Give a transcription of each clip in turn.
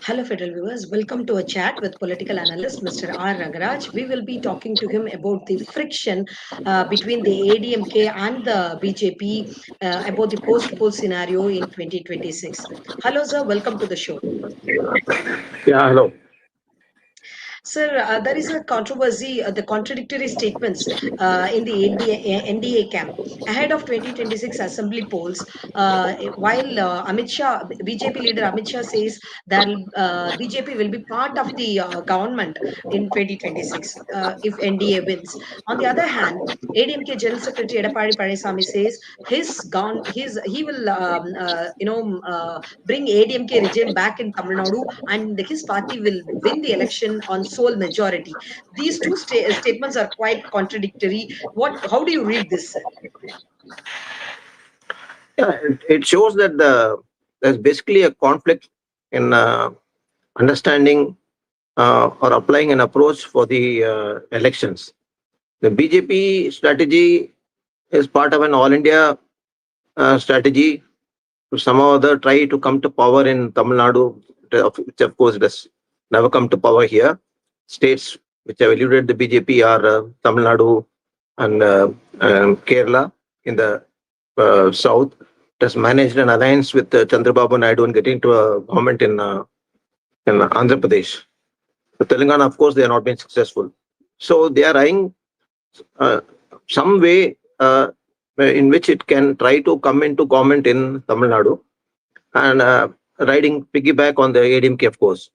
Hello, Federal viewers. Welcome to a chat with political analyst Mr. R Rangaraj. We will be talking to him about the friction between the ADMK and the BJP about the post-poll scenario in 2026. Hello, sir. Welcome to the show. Yeah, hello. Sir, there is a controversy, the contradictory statements in the NDA camp ahead of 2026 assembly polls. While Amit Shah, BJP leader Amit Shah says that BJP will be part of the government in 2026 if NDA wins. On the other hand, ADMK General Secretary Edappadi Palaniswami says he will bring ADMK regime back in Tamil Nadu and his party will win the election on sole majority. These two statements are quite contradictory. How do you read this, sir? Yeah, it shows that there's basically a conflict in understanding or applying an approach for the elections. The BJP strategy is part of an all India strategy to somehow or other try to come to power in Tamil Nadu, which of course does never come to power here. States which have eluded the BJP are Tamil Nadu and Kerala in the south. It has managed an alliance with Chandrababu Naidu and getting to a government in Andhra Pradesh. The Telangana, of course, they have not been successful. So they are eyeing uh, some way in which it can try to come into government in Tamil Nadu and riding piggyback on the ADMK, of course.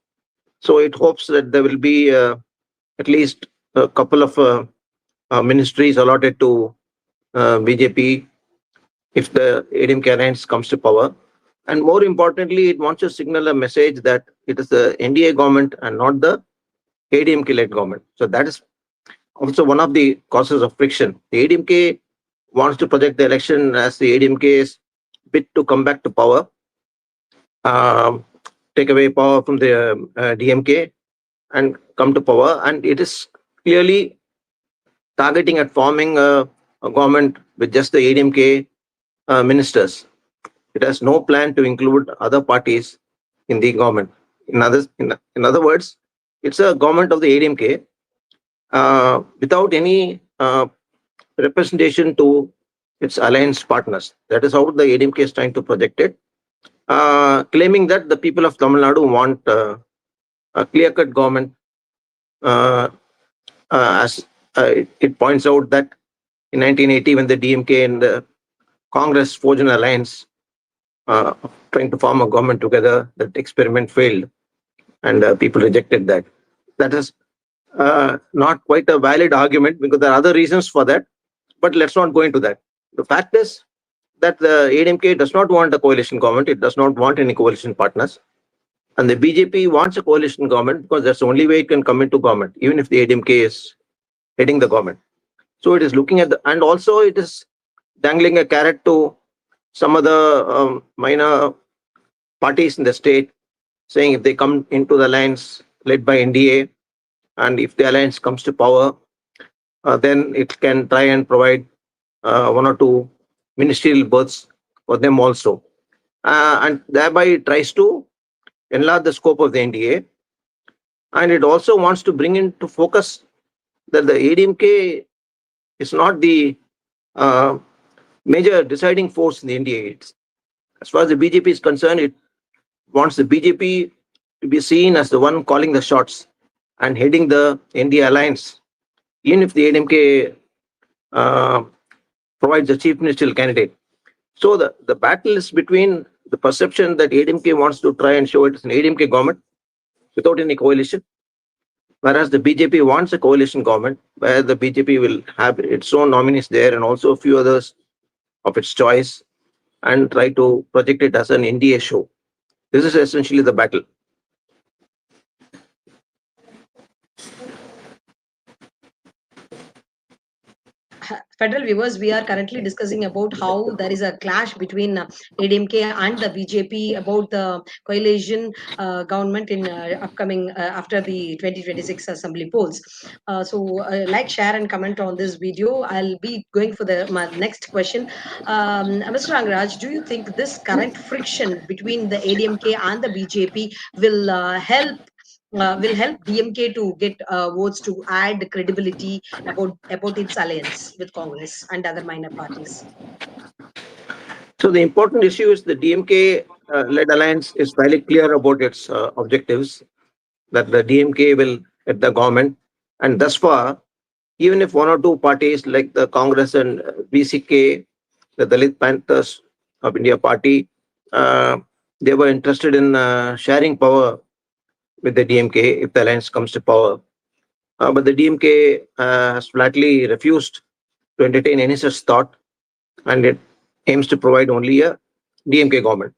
So it hopes that there will be at least a couple of ministries allotted to BJP if the ADMK alliance comes to power. And more importantly, it wants to signal a message that it is the NDA government and not the ADMK-led government. So that is also one of the causes of friction. The ADMK wants to project the election as the ADMK's bid to come back to power, um, take away power from the DMK and come to power. And it is clearly targeting at forming a government with just the ADMK ministers. It has no plan to include other parties in the government. In other words, it's a government of the ADMK without any representation to its alliance partners. That is how the ADMK is trying to project it, claiming that the people of Tamil Nadu want a clear-cut government. Uh, as it points out that in 1980, when the DMK and the Congress forged an alliance uh, trying to form a government together, that experiment failed and people rejected that. That is not quite a valid argument because there are other reasons for that, but let's not go into that. The fact is that the ADMK does not want a coalition government, it does not want any coalition partners. And the BJP wants a coalition government because that's the only way it can come into government, even if the ADMK is heading the government. So it is looking at and also it is dangling a carrot to some other minor parties in the state, saying if they come into the alliance led by NDA, and if the alliance comes to power, then it can try and provide one or two ministerial berths for them also. And thereby it tries to enlarge the scope of the NDA. And it also wants to bring into focus that the ADMK is not the uh, major deciding force in the NDA. As far as the BJP is concerned, it wants the BJP to be seen as the one calling the shots and heading the NDA alliance, even if the ADMK uh, provides a chief ministerial candidate. So the battle is between the perception that ADMK wants to try and show it as an ADMK government without any coalition, whereas the BJP wants a coalition government where the BJP will have its own nominees there and also a few others of its choice and try to project it as an NDA show. This is essentially the battle. Federal viewers, we are currently discussing about how there is a clash between ADMK and the BJP about the coalition government in upcoming after the 2026 assembly polls. Like, share, and comment on this video. I'll be going for the my next question. Mr. Rangaraj, do you think this current friction between the ADMK and the BJP will help DMK to get votes to add credibility about its alliance with Congress and other minor parties? So the important issue is the DMK led alliance is fairly clear about its objectives, that the DMK will get the government. And thus far, even if one or two parties like the Congress and VCK, the Dalit Panthers of India party, uh, they were interested in sharing power with the DMK if the alliance comes to power. But the DMK has flatly refused to entertain any such thought, and it aims to provide only a DMK government.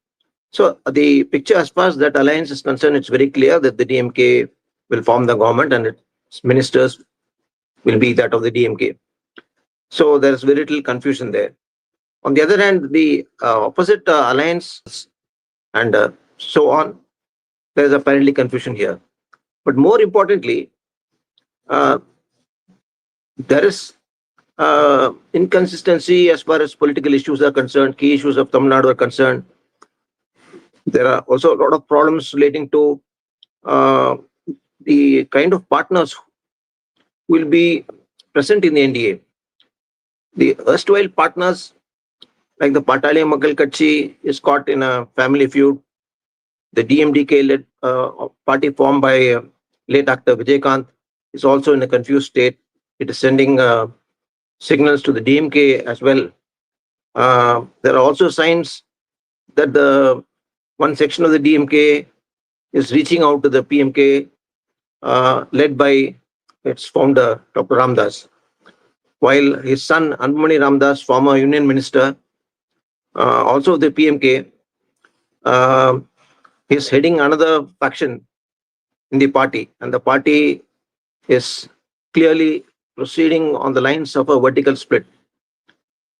So the picture, as far as that alliance is concerned, it's very clear that the DMK will form the government and its ministers will be that of the DMK. So there is very little confusion there. On the other hand, the opposite alliance and so on, there is apparently confusion here. But more importantly, uh, there is inconsistency as far as political issues are concerned, key issues of Tamil Nadu are concerned. There are also a lot of problems relating to uh, the kind of partners who will be present in the NDA. The erstwhile partners, like the Pataliya Makkal Katchi, is caught in a family feud. The DMDK led party formed by late actor Vijaykanth is also in a confused state. It is sending signals to the DMK as well. There are also signs that the one section of the DMK is reaching out to the PMK, led by its founder, Dr. Ramdas, while his son, Anbumani Ramdas, former union minister, also the PMK, uh, is heading another faction in the party, and the party is clearly proceeding on the lines of a vertical split.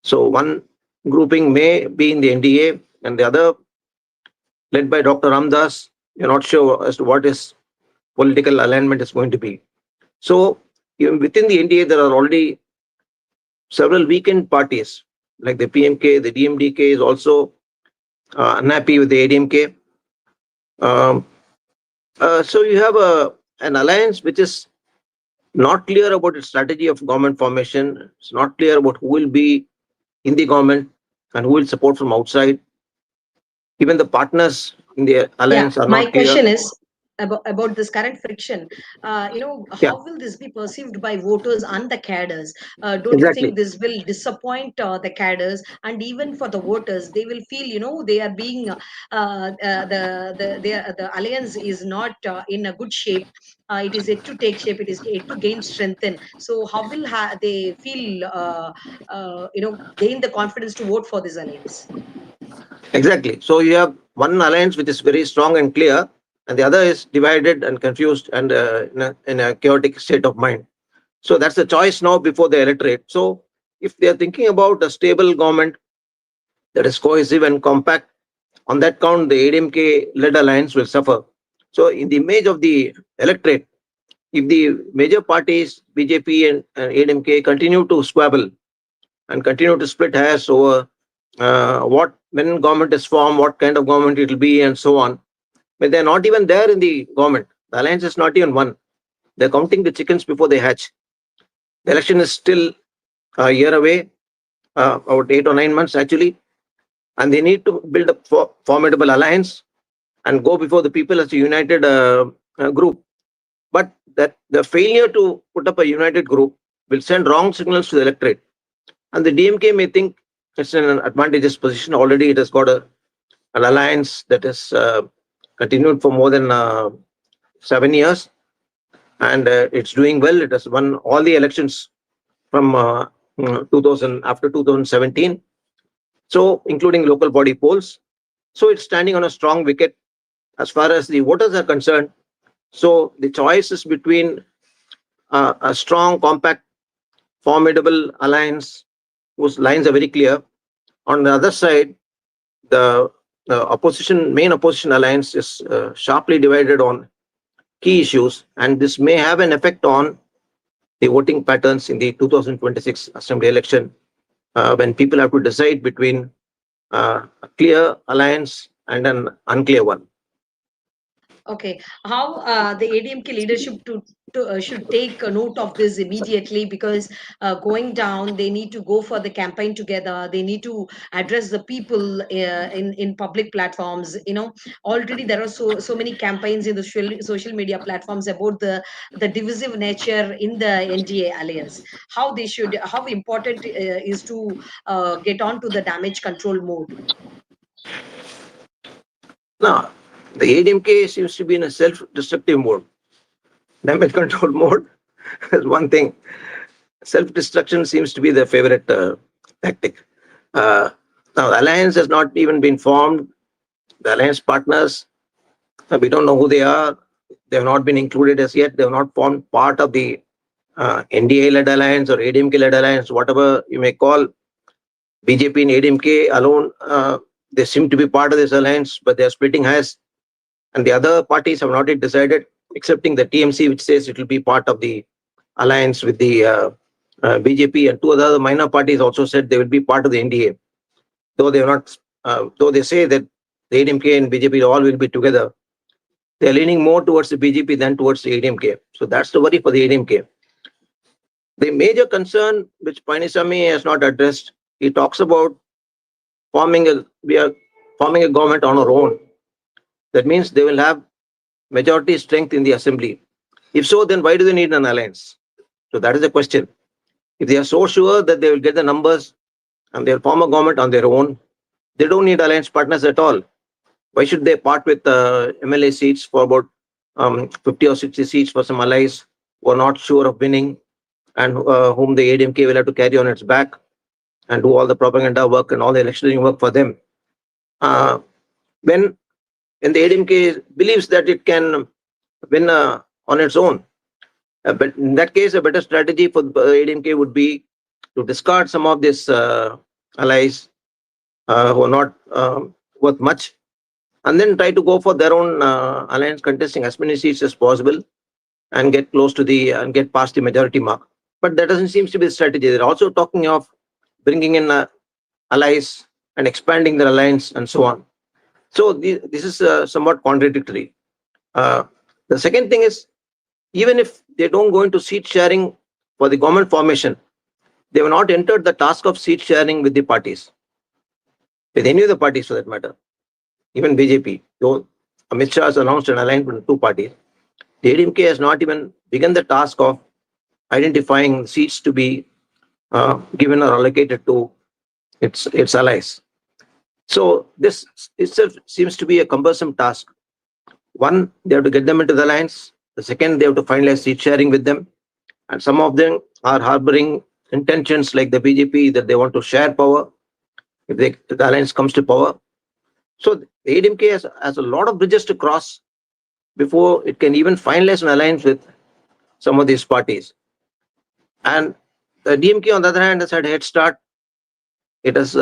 So one grouping may be in the NDA, and the other, led by Dr. Ramdas, you're not sure as to what his political alignment is going to be. So even within the NDA, there are already several weakened parties, like the PMK, the DMDK is also unhappy with the ADMK. Um, so you have an alliance which is not clear about its strategy of government formation. It's not clear about who will be in the government and who will support from outside. Even the partners in the Yeah, alliance are my not clear. question is about this current friction. Yeah, How will this be perceived by voters and the cadres? Don't you think exactly. this will disappoint the cadres, and even for the voters, they will feel, they are being the alliance is not in a good shape. It is yet to take shape. It is yet to gain strengthen. So how will they feel? Gain the confidence to vote for this alliance? Exactly. So you have one alliance which is very strong and clear, and the other is divided and confused and in a chaotic state of mind. So that's the choice now before the electorate. So if they are thinking about a stable government that is cohesive and compact, on that count, the ADMK led alliance will suffer. So in the image of the electorate, if the major parties, BJP and ADMK, continue to squabble and continue to split hairs over what when government is formed, what kind of government it will be, and so on. But they're not even there in the government. The alliance is not even one. They're counting the chickens before they hatch. The election is still a year away, about 8 or 9 months actually, and they need to build a formidable alliance and go before the people as a united group. But that the failure to put up a united group will send wrong signals to the electorate. And the DMK may think it's in an advantageous position. Already it has got an alliance that has continued for more than 7 years, and it's doing well. It has won all the elections from 2000 after 2017, so including local body polls. So it's standing on a strong wicket as far as the voters are concerned. So the choice is between a strong, compact, formidable alliance whose lines are very clear. On the other side, the main opposition alliance is sharply divided on key issues, and this may have an effect on the voting patterns in the 2026 assembly election, when people have to decide between a clear alliance and an unclear one. Okay, how the ADMK leadership should take a note of this immediately, because going down, they need to go for the campaign together. They need to address the people in public platforms. Already there are so many campaigns in the social media platforms about the divisive nature in the NDA alliance. How important is to get on to the damage control mode. Now, the ADMK seems to be in a self-destructive mode. Damage control mode is one thing. Self-destruction seems to be their favorite tactic. Uh, Now, the alliance has not even been formed. The alliance partners, we don't know who they are. They have not been included as yet. They have not formed part of the NDA-led alliance or ADMK-led alliance, whatever you may call. BJP and ADMK alone, they seem to be part of this alliance, but they are splitting hairs. And the other parties have not yet decided, excepting the TMC, which says it will be part of the alliance with the BJP, and two other minor parties also said they will be part of the NDA. Though they are not, though they say that the ADMK and BJP all will be together, they are leaning more towards the BJP than towards the ADMK. So that's the worry for the ADMK. The major concern which Palaniswami has not addressed, he talks about we are forming a government on our own. That means they will have majority strength in the assembly. If so, then why do they need an alliance? So that is the question. If they are so sure that they will get the numbers and they'll form a government on their own, they don't need alliance partners at all. Why should they part with MLA seats for about 50 or 60 seats for some allies who are not sure of winning, and whom the ADMK will have to carry on its back and do all the propaganda work and all the electioneering work for them? Uh, when the ADMK believes that it can win on its own, but in that case, a better strategy for the ADMK would be to discard some of these allies who are not worth much, and then try to go for their own alliance, contesting as many seats as possible and get past the majority mark. But that doesn't seem to be the strategy. They're also talking of bringing in allies and expanding their alliance and so on. So this is somewhat contradictory. The second thing is, even if they don't go into seat sharing for the government formation, they have not entered the task of seat sharing with the parties, with any of the parties for that matter, even BJP. Though Amit Shah has announced an alliance with two parties, the ADMK has not even begun the task of identifying seats to be given or allocated to its allies. So this itself seems to be a cumbersome task. One, they have to get them into the alliance. The second, they have to finalize seat sharing with them. And some of them are harboring intentions like the BJP, that they want to share power if the alliance comes to power. So the ADMK has a lot of bridges to cross before it can even finalize an alliance with some of these parties. And the DMK, on the other hand, has had a head start. It has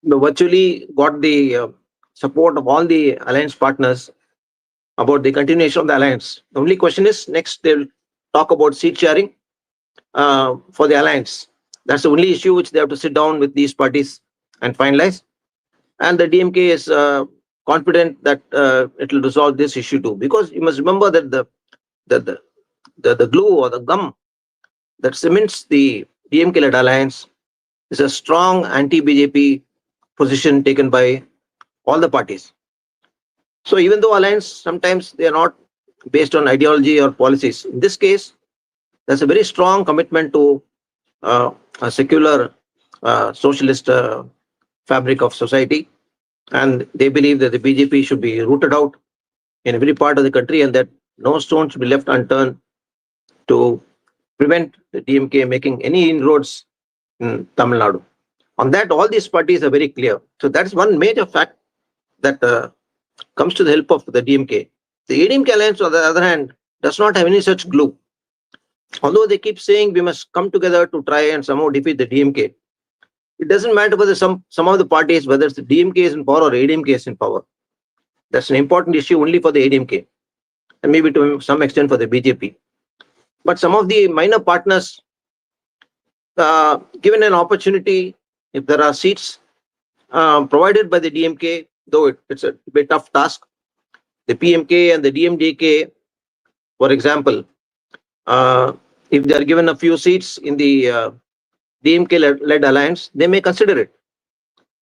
virtually got the support of all the alliance partners about the continuation of the alliance. The only question is, next they'll talk about seat sharing for the alliance. That's the only issue which they have to sit down with these parties and finalize. And the DMK is confident that it will resolve this issue too, because you must remember that the glue or the gum that cements the DMK-led alliance is a strong anti-BJP position taken by all the parties. So even though alliance sometimes they are not based on ideology or policies, in this case, there's a very strong commitment to a secular socialist fabric of society, and they believe that the BJP should be rooted out in every part of the country, and that no stone should be left unturned to prevent the DMK making any inroads in Tamil Nadu. On that, all these parties are very clear. So that's one major fact that comes to the help of the DMK. The ADMK alliance, on the other hand, does not have any such glue. Although they keep saying we must come together to try and somehow defeat the DMK, It doesn't matter whether some of the parties, whether it's the DMK is in power or ADMK is in power. That's an important issue only for the ADMK and maybe to some extent for the BJP. But some of the minor partners, given an opportunity, if there are seats provided by the DMK, though it's a bit tough task, the PMK and the DMDK, for example, if they are given a few seats in the DMK-led alliance, they may consider it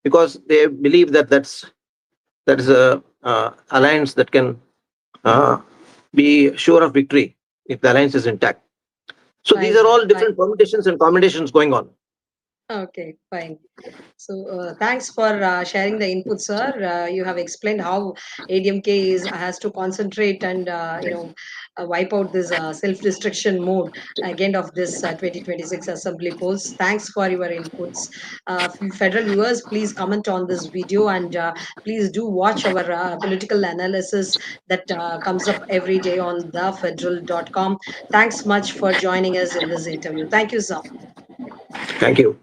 because they believe that that is a alliance that can uh, be sure of victory if the alliance is intact. So these Fine, are sir. all Fine. different permutations and combinations going on. Okay, fine. So, thanks for sharing the input, sir. You have explained how ADMK has to concentrate and wipe out this self-destruction mode again of this 2026 assembly polls. Thanks for your inputs. Federal viewers, please comment on this video and please do watch our political analysis that comes up every day on thefederal.com. Thanks much for joining us in this interview. Thank you, sir. Thank you.